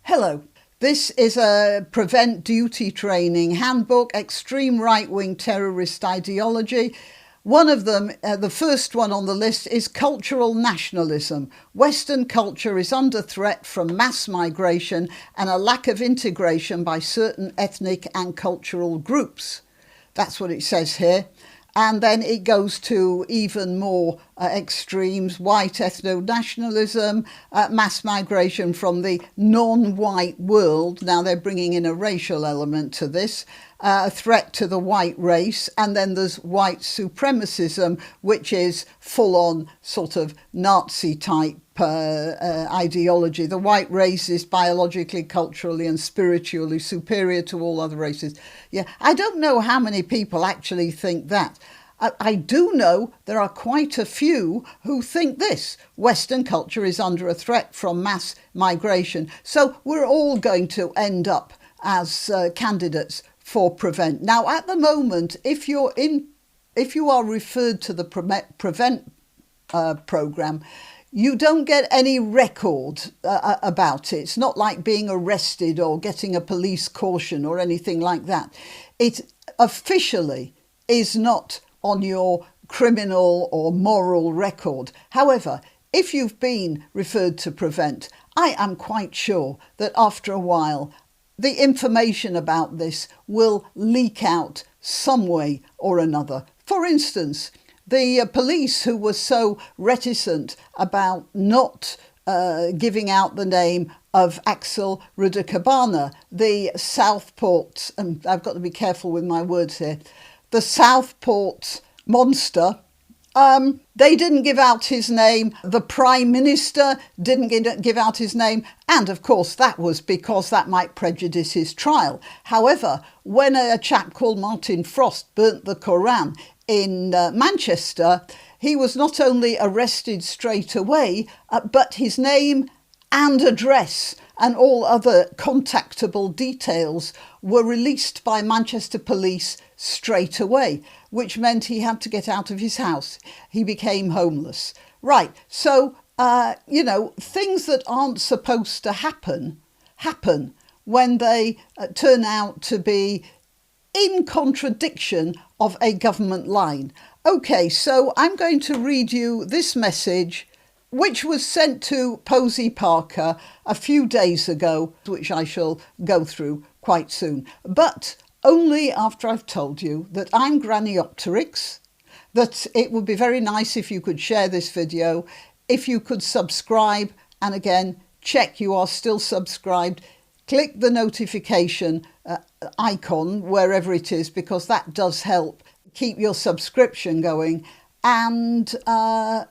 Hello. This is a Prevent Duty Training handbook, extreme right-wing terrorist ideology. One of them, the first one on the list, is cultural nationalism. Western culture is under threat from mass migration and a lack of integration by certain ethnic and cultural groups. That's what it says here. And then it goes to even more extremes: white ethno-nationalism, mass migration from the non-white world. Now they're bringing in a racial element to this, a threat to the white race. And then there's white supremacism, which is full-on sort of Nazi-type ideology. The white race is biologically, culturally and spiritually superior to all other races. Yeah, I don't know how many people actually think that. I do know there are quite a few who think this. Western culture is under a threat from mass migration. So we're all going to end up as candidates for Prevent. Now, at the moment, if you are referred to the Prevent programme, you don't get any record about it. It's not like being arrested or getting a police caution or anything like that. It officially is not on your criminal or moral record. However, if you've been referred to Prevent, I am quite sure that after a while, the information about this will leak out some way or another. For instance, the police who were so reticent about not giving out the name of Axel Rudakabana, the Southport, and I've got to be careful with my words here, the Southport monster, they didn't give out his name. The Prime Minister didn't give out his name. And of course, that was because that might prejudice his trial. However, when a chap called Martin Frost burnt the Koran in Manchester, he was not only arrested straight away, but his name and address and all other contactable details were released by Manchester police straight away, which meant he had to get out of his house. He became homeless. Right, so, things that aren't supposed to happen when they turn out to be in contradiction of a government line. OK, so I'm going to read you this message, which was sent to Posey Parker a few days ago, which I shall go through quite soon. But only after I've told you that I'm granniopteryx, that it would be very nice if you could share this video, if you could subscribe, and again, check you are still subscribed. Click the notification icon wherever it is, because that does help keep your subscription going. And, oh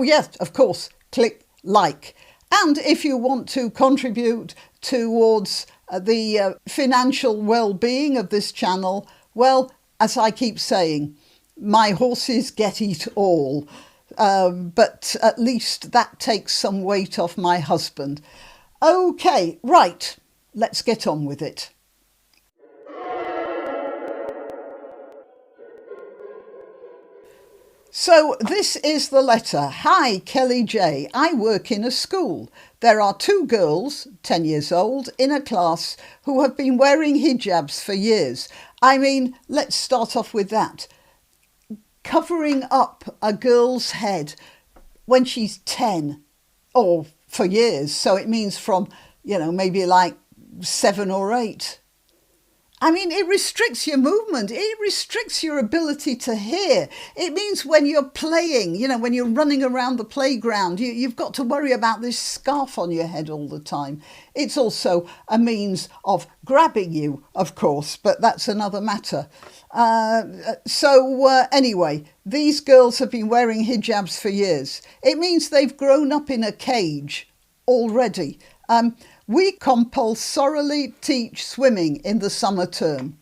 yes, of course, click like. And if you want to contribute towards the financial well-being of this channel, well, as I keep saying, my horses get it all. But at least that takes some weight off my husband. OK, right, let's get on with it. So this is the letter. Hi, Kelly J. I work in a school. There are two girls, 10 years old, in a class who have been wearing hijabs for years. I mean, let's start off with that. Covering up a girl's head when she's 10, or for years. So it means from, maybe like 7 or 8. I mean, it restricts your movement. It restricts your ability to hear. It means when you're playing, when you're running around the playground, you've got to worry about this scarf on your head all the time. It's also a means of grabbing you, of course, but that's another matter. Anyway, these girls have been wearing hijabs for years. It means they've grown up in a cage already. We compulsorily teach swimming in the summer term.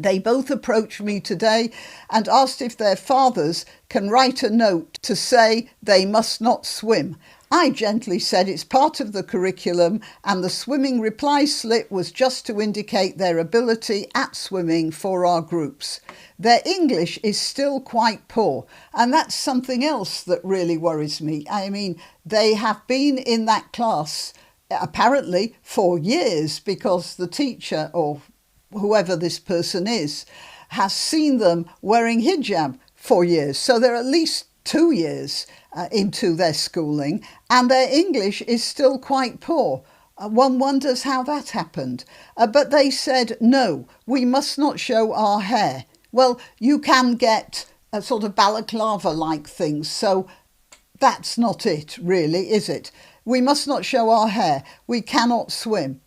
They both approached me today and asked if their fathers can write a note to say they must not swim. I gently said it's part of the curriculum, and the swimming reply slip was just to indicate their ability at swimming for our groups. Their English is still quite poor, and that's something else that really worries me. I mean, they have been in that class apparently for years, because the teacher or whoever this person is has seen them wearing hijab for years. So they're at least 2 years into their schooling, and their English is still quite poor. One wonders how that happened. But they said, no, we must not show our hair. Well, you can get a sort of balaclava-like things, so that's not it, really, is it? We must not show our hair. We cannot swim.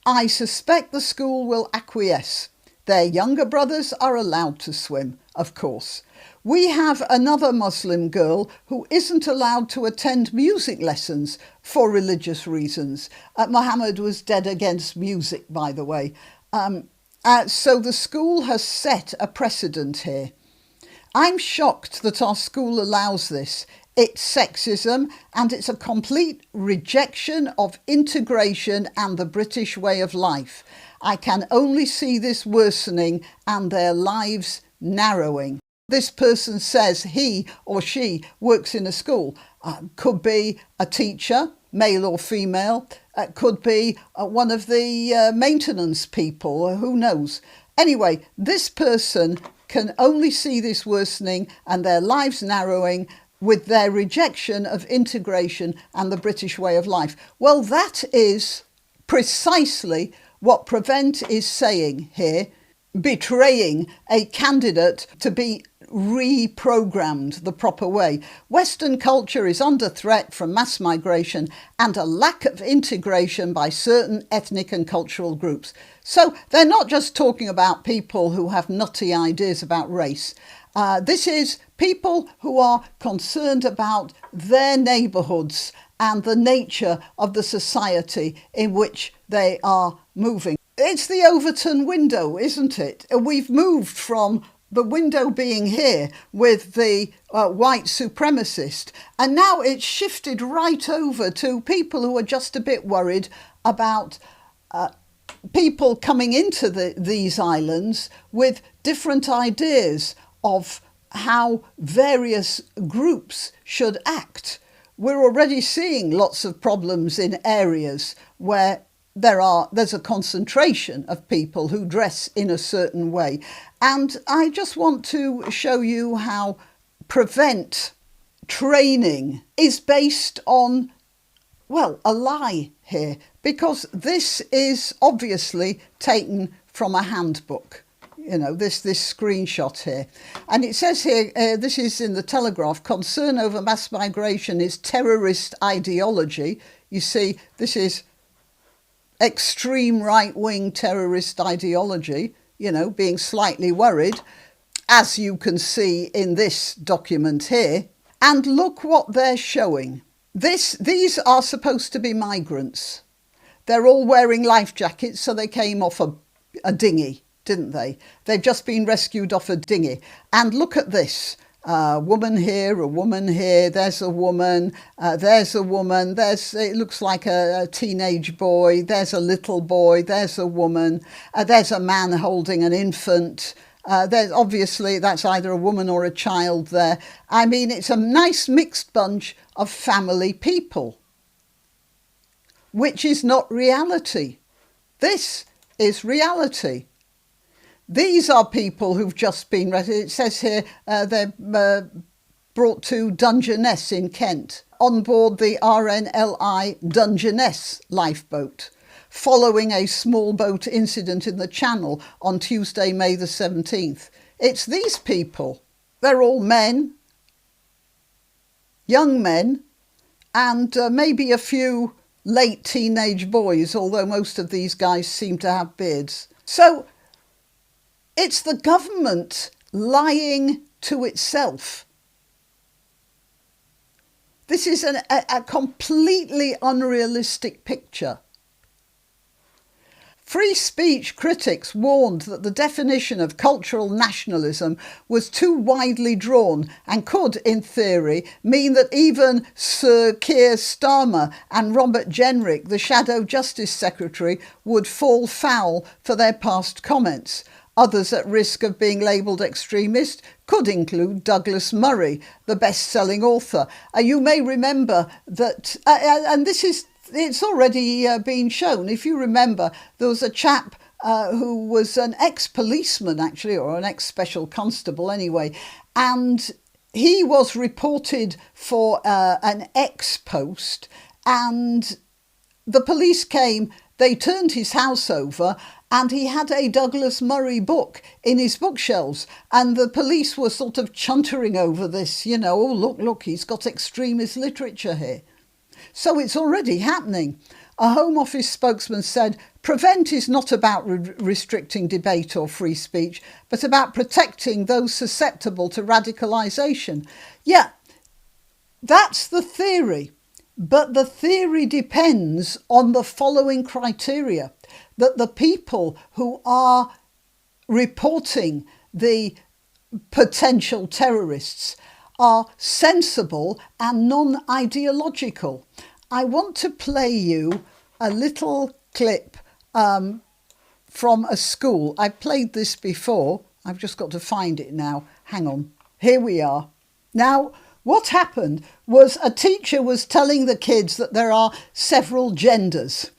I suspect the school will acquiesce. Their younger brothers are allowed to swim, of course. We have another Muslim girl who isn't allowed to attend music lessons for religious reasons. Muhammad was dead against music, by the way. So the school has set a precedent here. I'm shocked that our school allows this. It's sexism, and it's a complete rejection of integration and the British way of life. I can only see this worsening and their lives narrowing. This person says he or she works in a school. Could be a teacher, male or female. Could be one of the maintenance people, who knows. Anyway, this person can only see this worsening and their lives narrowing with their rejection of integration and the British way of life. Well, that is precisely what Prevent is saying here, betraying a candidate to be reprogrammed the proper way. Western culture is under threat from mass migration and a lack of integration by certain ethnic and cultural groups. So they're not just talking about people who have nutty ideas about race. This is people who are concerned about their neighbourhoods and the nature of the society in which they are moving. It's the Overton window, isn't it? We've moved from the window being here with the white supremacist, and now it's shifted right over to people who are just a bit worried about people coming into these islands with different ideas of how various groups should act. We're already seeing lots of problems in areas where there's a concentration of people who dress in a certain way. And I just want to show you how Prevent training is based on, well, a lie here, because this is obviously taken from a handbook. You know, this screenshot here. And it says here, this is in the Telegraph, concern over mass migration is terrorist ideology. You see, this is extreme right-wing terrorist ideology, you know, being slightly worried, as you can see in this document here. And look what they're showing. These are supposed to be migrants. They're all wearing life jackets, so they came off a dinghy, didn't they? They've just been rescued off a dinghy. And look at this. A woman here, there's a woman, it looks like a teenage boy, there's a little boy, there's a woman, there's a man holding an infant, there's obviously that's either a woman or a child there. I mean, it's a nice mixed bunch of family people, which is not reality. This is reality. These are people who've just been, it says here, they're brought to Dungeness in Kent on board the RNLI Dungeness lifeboat, following a small boat incident in the Channel on Tuesday, May the 17th. It's these people. They're all men, young men, and maybe a few late teenage boys, although most of these guys seem to have beards. So it's the government lying to itself. This is a completely unrealistic picture. Free speech critics warned that the definition of cultural nationalism was too widely drawn and could, in theory, mean that even Sir Keir Starmer and Robert Jenrick, the Shadow Justice Secretary, would fall foul for their past comments. Others at risk of being labelled extremist could include Douglas Murray, the best-selling author. You may remember that, and this is it's already been shown. If you remember, there was a chap who was an ex-policeman, actually, or an ex-special constable anyway, and he was reported for an ex-post, and the police came, they turned his house over, and he had a Douglas Murray book in his bookshelves, and the police were sort of chuntering over this, you know, oh, look, he's got extremist literature here. So it's already happening. A Home Office spokesman said, "Prevent is not about restricting debate or free speech, but about protecting those susceptible to radicalisation." Yeah, that's the theory. But the theory depends on the following criteria: that the people who are reporting the potential terrorists are sensible and non-ideological. I want to play you a little clip from a school. I've played this before. I've just got to find it now. Hang on. Here we are. Now, what happened was a teacher was telling the kids that there are several genders.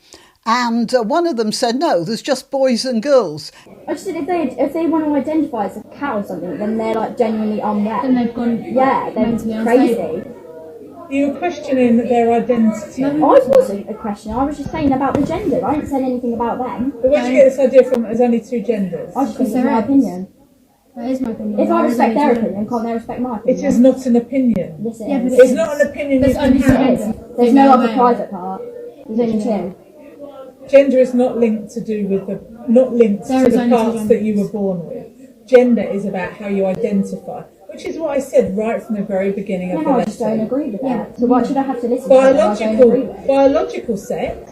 And one of them said, no, there's just boys and girls. I just said if they want to identify as a cat or something, then they're like genuinely unwell. Then they've gone they're crazy. You were questioning their identity. No, I wasn't a question. I was just saying about the gender. I didn't say anything about them. But where did you get this idea from? There's only two genders. I just think it's my opinion. That is my opinion. If I respect their opinion, can't they respect my opinion? It is not an opinion. Yes, it Yeah, is. but It's not an opinion you can have. There's no other private part. There's only two. Gender is not linked to the parts that you were born with. Gender is about how you identify, which is what I said right from the very beginning of the I just don't lesson. agree with that. So why should I have to listen to it? I don't agree with? Biological sex,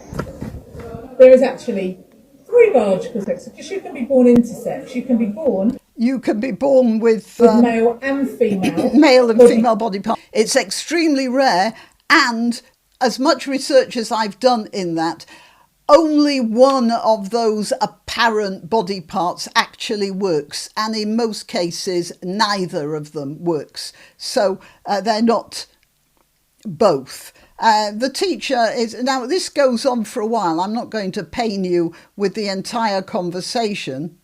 there is actually three biological sexes, because you can be born intersex. You can be born with male and female. male and female body parts. It's extremely rare, and as much research as I've done in that, only one of those apparent body parts actually works, and in most cases neither of them works, so they're not both. The teacher is, now this goes on for a while, I'm not going to pain you with the entire conversation,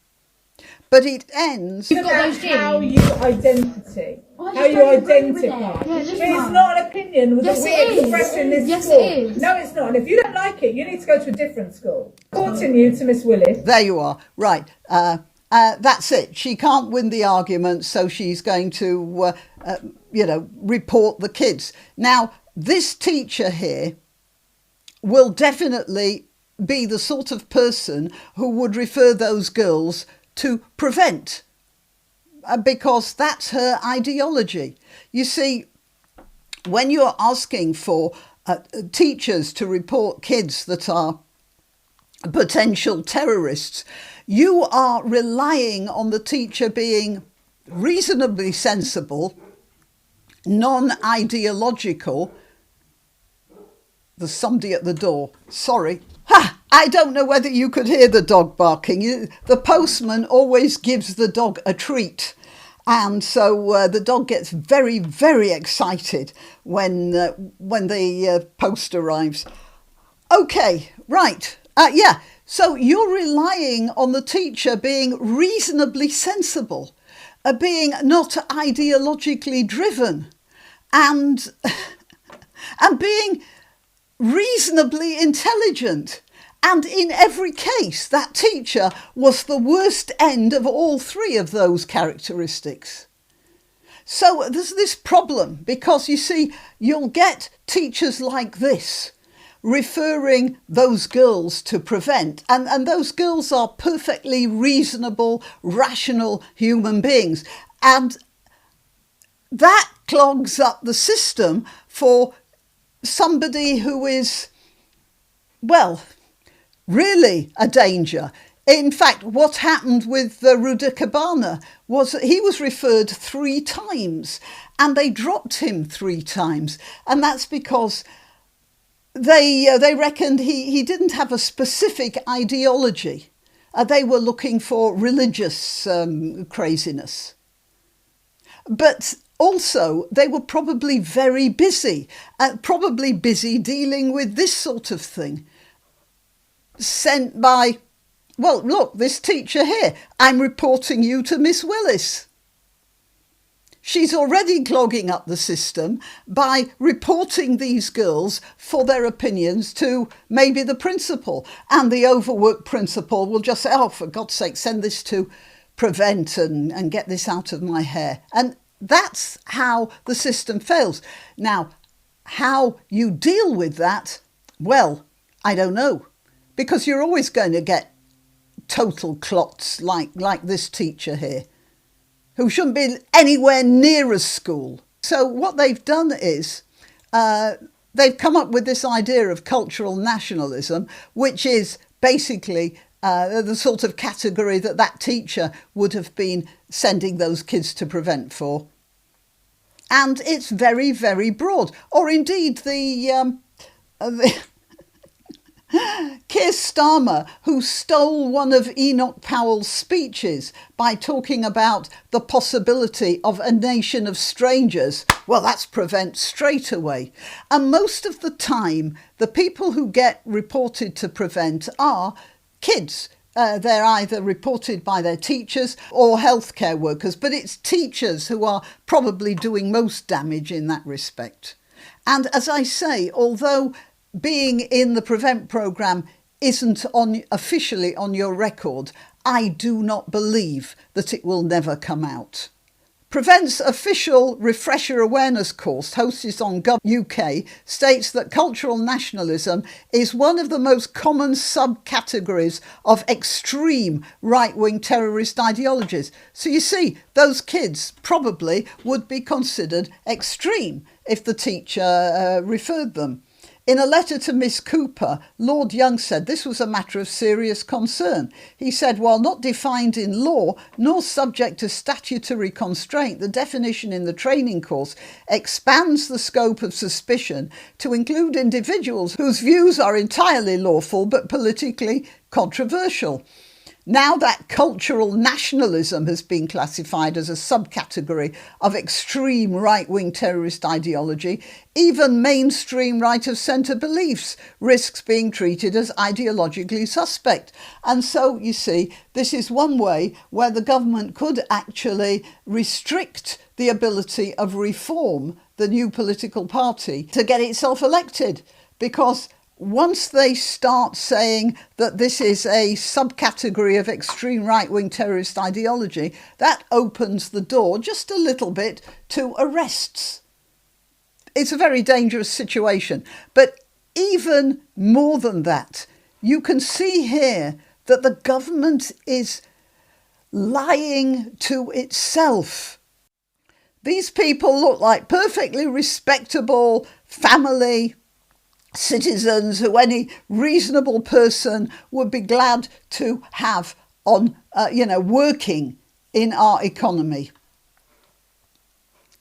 but it ends about how you identify. How you identify. It's not an opinion that we express in this school. It is. No, it's not. And if you don't like it, you need to go to a different school. Continue to Miss Willis. There you are. Right. That's it. She can't win the argument, so she's going to, report the kids. Now, this teacher here will definitely be the sort of person who would refer those girls to Prevent, because that's her ideology. You see, when you're asking for teachers to report kids that are potential terrorists, you are relying on the teacher being reasonably sensible, non-ideological. There's somebody at the door. Sorry. I don't know whether you could hear the dog barking. The postman always gives the dog a treat. And so the dog gets very, very excited when the post arrives. Okay, right. So you're relying on the teacher being reasonably sensible, being not ideologically driven, and being reasonably intelligent. And in every case, that teacher was the worst end of all three of those characteristics. So there's this problem, because you see, you'll get teachers like this referring those girls to Prevent, and those girls are perfectly reasonable, rational human beings. And that clogs up the system for somebody who is, well, really a danger. In fact, what happened with Ruda Cabana was that he was referred 3 times, and they dropped him 3 times. And that's because they reckoned he didn't have a specific ideology. They were looking for religious craziness. But Also, they were probably very busy, dealing with this sort of thing. Sent by, well, look, this teacher here, I'm reporting you to Miss Willis. She's already clogging up the system by reporting these girls for their opinions to maybe the principal. And the overworked principal will just say, oh, for God's sake, send this to Prevent and get this out of my hair. And that's how the system fails. Now, how you deal with that, well, I don't know. Because you're always going to get total clots like this teacher here, who shouldn't be anywhere near a school. So what they've done is they've come up with this idea of cultural nationalism, which is basically the sort of category that teacher would have been sending those kids to Prevent for. And it's very, very broad. Or indeed the Keir Starmer, who stole one of Enoch Powell's speeches by talking about the possibility of a nation of strangers. Well, that's Prevent straight away. And most of the time, the people who get reported to Prevent are kids. They're either reported by their teachers or healthcare workers, but it's teachers who are probably doing most damage in that respect. And as I say, although being in the Prevent programme isn't officially on your record, I do not believe that it will never come out. Prevent's official refresher awareness course, hosted on Gov UK, states that cultural nationalism is one of the most common subcategories of extreme right-wing terrorist ideologies. So you see, those kids probably would be considered extreme if the teacher referred them. In a letter to Miss Cooper, Lord Young said this was a matter of serious concern. He said, while not defined in law nor subject to statutory constraint, the definition in the training course expands the scope of suspicion to include individuals whose views are entirely lawful but politically controversial. Now that cultural nationalism has been classified as a subcategory of extreme right-wing terrorist ideology, even mainstream right-of-centre beliefs risks being treated as ideologically suspect. And so, you see, this is one way where the government could actually restrict the ability of Reform, the new political party, to get itself elected, because once they start saying that this is a subcategory of extreme right-wing terrorist ideology, that opens the door just a little bit to arrests. It's a very dangerous situation. But even more than that, you can see here that the government is lying to itself. These people look like perfectly respectable family citizens who any reasonable person would be glad to have on, working in our economy.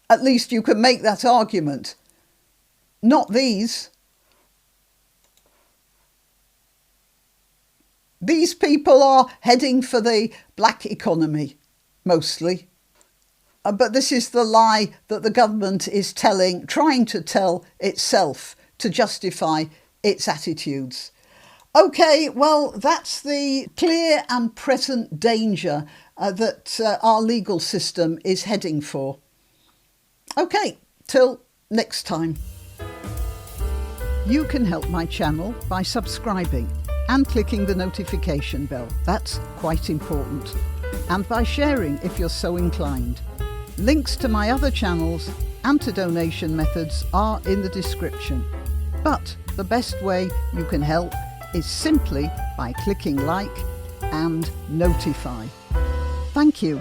At least you can make that argument. Not these. These people are heading for the black economy, mostly. But this is the lie that the government is trying to tell itself to justify its attitudes. OK, well, that's the clear and present danger that our legal system is heading for. OK, till next time. You can help my channel by subscribing and clicking the notification bell. That's quite important. And by sharing if you're so inclined. Links to my other channels and to donation methods are in the description. But the best way you can help is simply by clicking like and notify. Thank you.